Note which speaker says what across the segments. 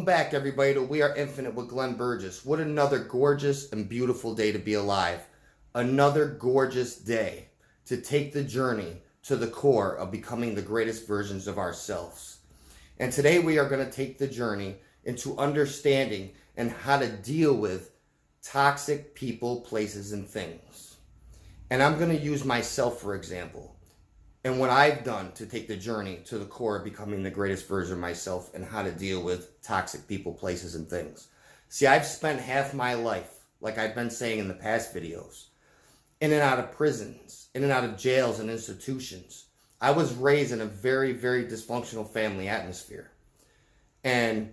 Speaker 1: Welcome back, everybody, to We Are Infinite with Glenn Burgess. What another gorgeous and beautiful day to be alive. Another gorgeous day to take the journey to the core of becoming the greatest versions of ourselves. And today we are going to take the journey into understanding and how to deal with toxic people, places, and things. And I'm going to use myself for example. And what I've done to take the journey to the core of becoming the greatest version of myself and how to deal with toxic people, places, and things. See, I've spent half my life, like I've been saying in the past videos, in and out of prisons, in and out of jails and institutions. I was raised in a very, very dysfunctional family atmosphere. And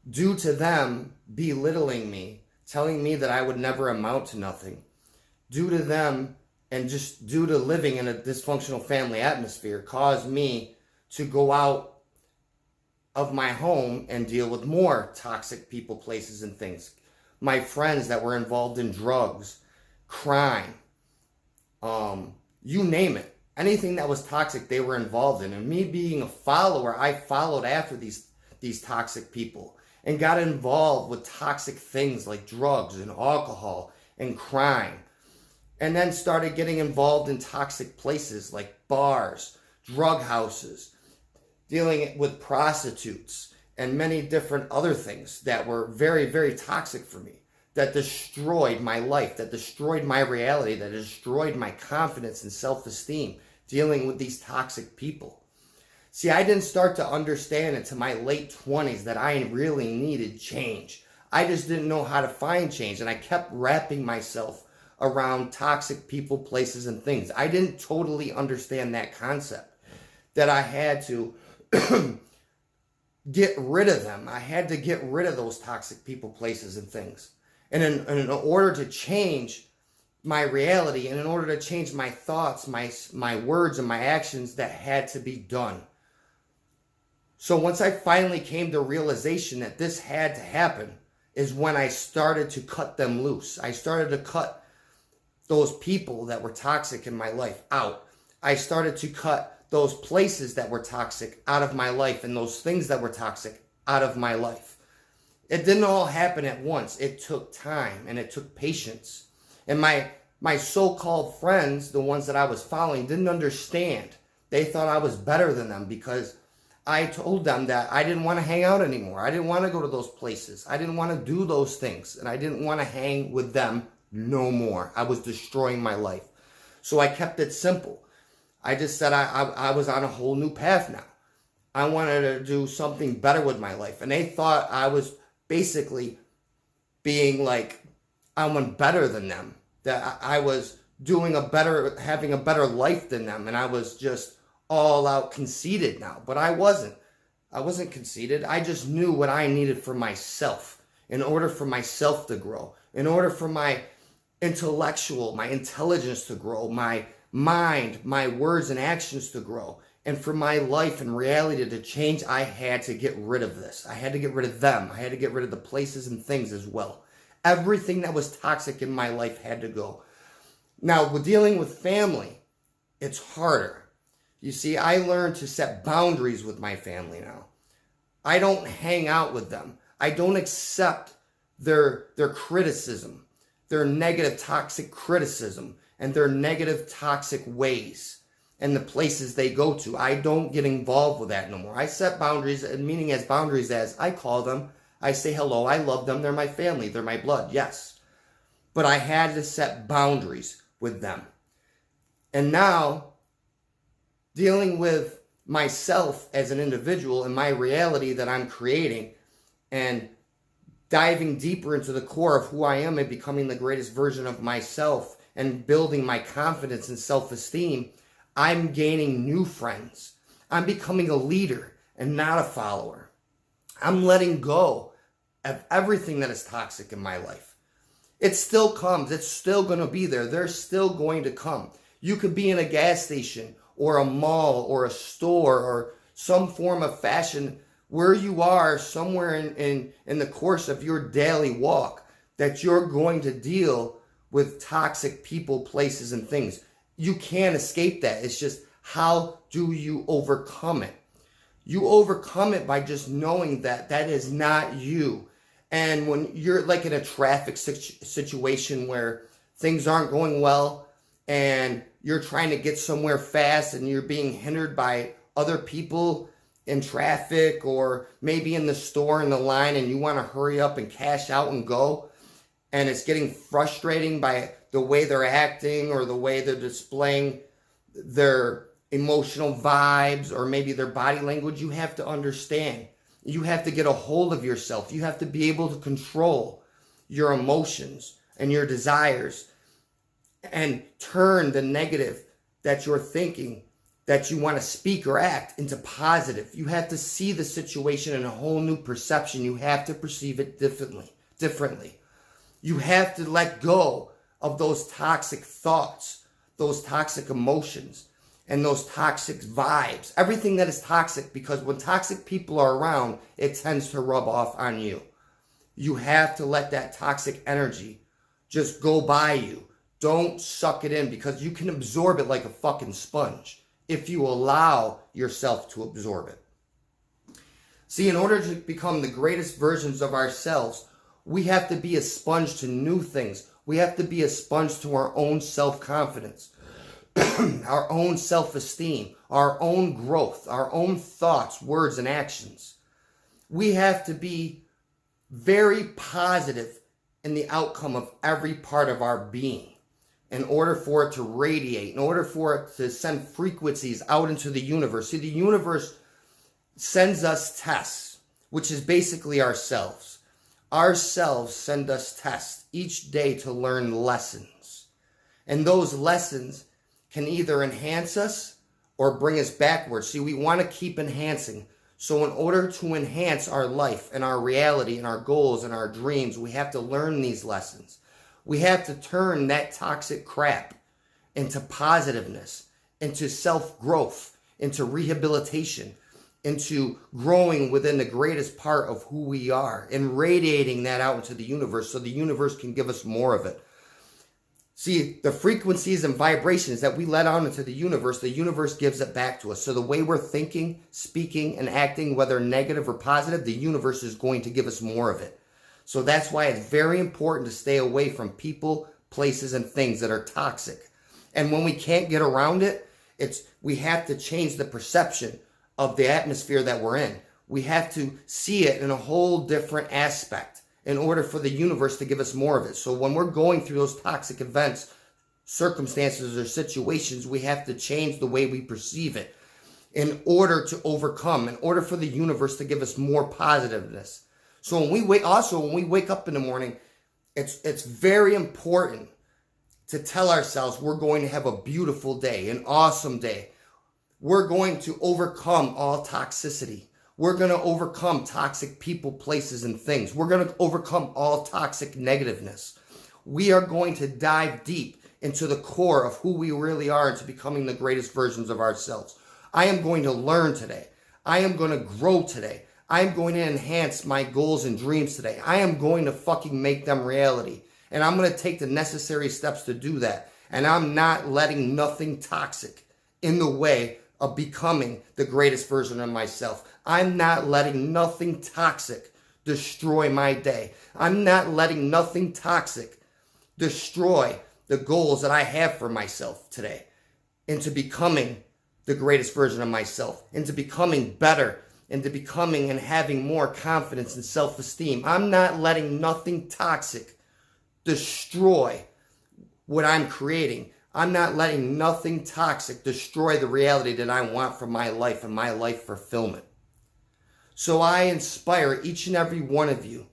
Speaker 1: due to them belittling me, telling me that I would never amount to nothing, due to them and just due to living in a dysfunctional family atmosphere caused me to go out of my home and deal with more toxic people, places, and things. My friends that were involved in drugs, crime, you name it. Anything that was toxic, they were involved in. And me being a follower, I followed after these toxic people and got involved with toxic things like drugs and alcohol and crime. And then started getting involved in toxic places like bars, drug houses, dealing with prostitutes, and many different other things that were very, very toxic for me, that destroyed my life, that destroyed my reality, that destroyed my confidence and self-esteem, dealing with these toxic people. See, I didn't start to understand until my late 20s that I really needed change. I just didn't know how to find change, and I kept wrapping myself around toxic people, places, and things. I didn't totally understand that concept, that I had to get rid of them. I had to get rid of those toxic people, places, and things. And in order to change my reality, and in order to change my thoughts, my words, and my actions, that had to be done. So once I finally came to realization that this had to happen, is when I started to cut them loose. I started to cut those people that were toxic in my life out. I started to cut those places that were toxic out of my life and those things that were toxic out of my life. It didn't all happen at once. It took time and it took patience. And my so-called friends, the ones that I was following, didn't understand. They thought I was better than them because I told them that I didn't want to hang out anymore. I didn't want to go to those places. I didn't want to do those things. And I didn't want to hang with them no more. I was destroying my life. So I kept it simple. I just said I was on a whole new path now. I wanted to do something better with my life. And they thought I was basically being like, I went better than them. That I was having a better life than them. And I was just all out conceited now. But I wasn't. I wasn't conceited. I just knew what I needed for myself in order for myself to grow, in order for my intelligence to grow, my mind, my words and actions to grow, and for my life and reality to change. I had to get rid of this. I had to get rid of them. I had to get rid of the places and things as well. Everything that was toxic in my life had to go. Now, with dealing with family, it's harder. You see, I learned to set boundaries with my family now. I don't hang out with them. I don't accept their criticism, their negative toxic criticism, and their negative toxic ways and the places they go to. I don't get involved with that no more. I set boundaries, meaning as boundaries as I call them. I say hello, I love them, they're my family, they're my blood, yes. But I had to set boundaries with them. And now, dealing with myself as an individual and my reality that I'm creating, and diving deeper into the core of who I am and becoming the greatest version of myself and building my confidence and self-esteem, I'm gaining new friends. I'm becoming a leader and not a follower. I'm letting go of everything that is toxic in my life. It still comes. It's still going to be there. They're still going to come. You could be in a gas station or a mall or a store or some form of fashion where you are somewhere in the course of your daily walk, that you're going to deal with toxic people, places, and things. You can't escape that. It's just, how do you overcome it? You overcome it by just knowing that that is not you. And when you're like in a traffic situation where things aren't going well and you're trying to get somewhere fast and you're being hindered by other people in traffic or maybe in the store in the line, and you want to hurry up and cash out and go, and it's getting frustrating by the way they're acting or the way they're displaying their emotional vibes or maybe their body language, you have to understand. You have to get a hold of yourself. You have to be able to control your emotions and your desires and turn the negative that you're thinking, that you want to speak or act, into positive. You have to see the situation in a whole new perception. You have to perceive it differently. You have to let go of those toxic thoughts, those toxic emotions, and those toxic vibes. Everything that is toxic, because when toxic people are around, it tends to rub off on you. You have to let that toxic energy just go by you. Don't suck it in, because you can absorb it like a fucking sponge if you allow yourself to absorb it. See, in order to become the greatest versions of ourselves, we have to be a sponge to new things. We have to be a sponge to our own self-confidence, our own self-esteem, our own growth, our own thoughts, words, and actions. We have to be very positive in the outcome of every part of our being in order for it to radiate, in order for it to send frequencies out into the universe. See, the universe sends us tests, which is basically ourselves. Ourselves send us tests each day to learn lessons. And those lessons can either enhance us or bring us backwards. See, we want to keep enhancing. So in order to enhance our life and our reality and our goals and our dreams, we have to learn these lessons. We have to turn that toxic crap into positiveness, into self-growth, into rehabilitation, into growing within the greatest part of who we are and radiating that out into the universe so the universe can give us more of it. See, the frequencies and vibrations that we let out into the universe gives it back to us. So the way we're thinking, speaking, and acting, whether negative or positive, the universe is going to give us more of it. So that's why it's very important to stay away from people, places, and things that are toxic. And when we can't get around it, we have to change the perception of the atmosphere that we're in. We have to see it in a whole different aspect in order for the universe to give us more of it. So when we're going through those toxic events, circumstances, or situations, we have to change the way we perceive it in order to overcome, in order for the universe to give us more positiveness. So when we wake up in the morning, it's very important to tell ourselves we're going to have a beautiful day, an awesome day. We're going to overcome all toxicity. We're going to overcome toxic people, places, and things. We're going to overcome all toxic negativeness. We are going to dive deep into the core of who we really are, into becoming the greatest versions of ourselves. I am going to learn today. I am going to grow today. I am going to enhance my goals and dreams today. I am going to fucking make them reality. And I'm going to take the necessary steps to do that. And I'm not letting nothing toxic in the way of becoming the greatest version of myself. I'm not letting nothing toxic destroy my day. I'm not letting nothing toxic destroy the goals that I have for myself today into becoming the greatest version of myself, into becoming better, into becoming and having more confidence and self-esteem. I'm not letting nothing toxic destroy what I'm creating. I'm not letting nothing toxic destroy the reality that I want for my life and my life fulfillment. So I inspire each and every one of you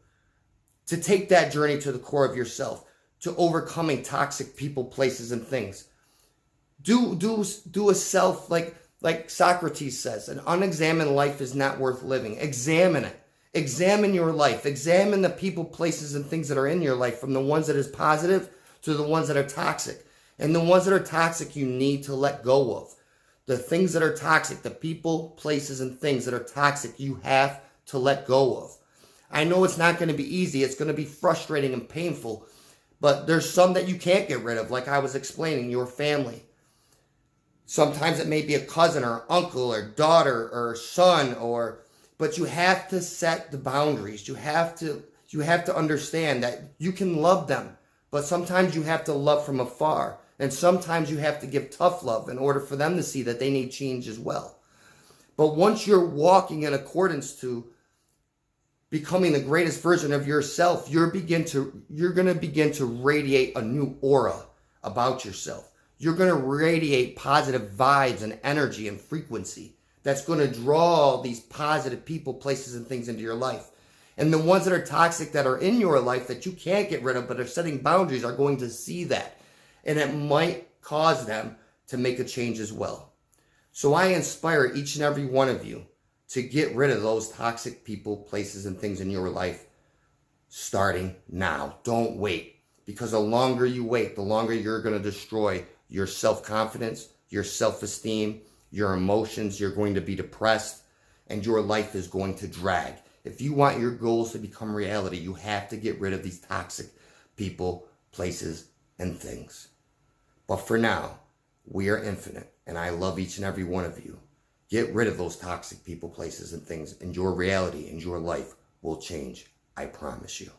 Speaker 1: to take that journey to the core of yourself, to overcoming toxic people, places, and things. Do a self, like Socrates says, an unexamined life is not worth living. Examine it. Examine your life. Examine the people, places, and things that are in your life, from the ones that is positive to the ones that are toxic. And the ones that are toxic, you need to let go of. The things that are toxic, the people, places, and things that are toxic, you have to let go of. I know it's not going to be easy. It's going to be frustrating and painful. But there's some that you can't get rid of, like I was explaining, your family, Sometimes it may be a cousin or uncle or daughter or son, but you have to set the boundaries. You have to understand that you can love them, but sometimes you have to love from afar. And sometimes you have to give tough love in order for them to see that they need change as well. But once you're walking in accordance to becoming the greatest version of yourself, you're going to begin to radiate a new aura about yourself. You're going to radiate positive vibes and energy and frequency that's going to draw these positive people, places, and things into your life. And the ones that are toxic that are in your life that you can't get rid of but are setting boundaries are going to see that. And it might cause them to make a change as well. So I inspire each and every one of you to get rid of those toxic people, places, and things in your life starting now. Don't wait. Because the longer you wait, the longer you're going to destroy your self-confidence, your self-esteem, your emotions. You're going to be depressed, and your life is going to drag. If you want your goals to become reality, you have to get rid of these toxic people, places, and things. But for now, we are infinite, and I love each and every one of you. Get rid of those toxic people, places, and things, and your reality and your life will change. I promise you.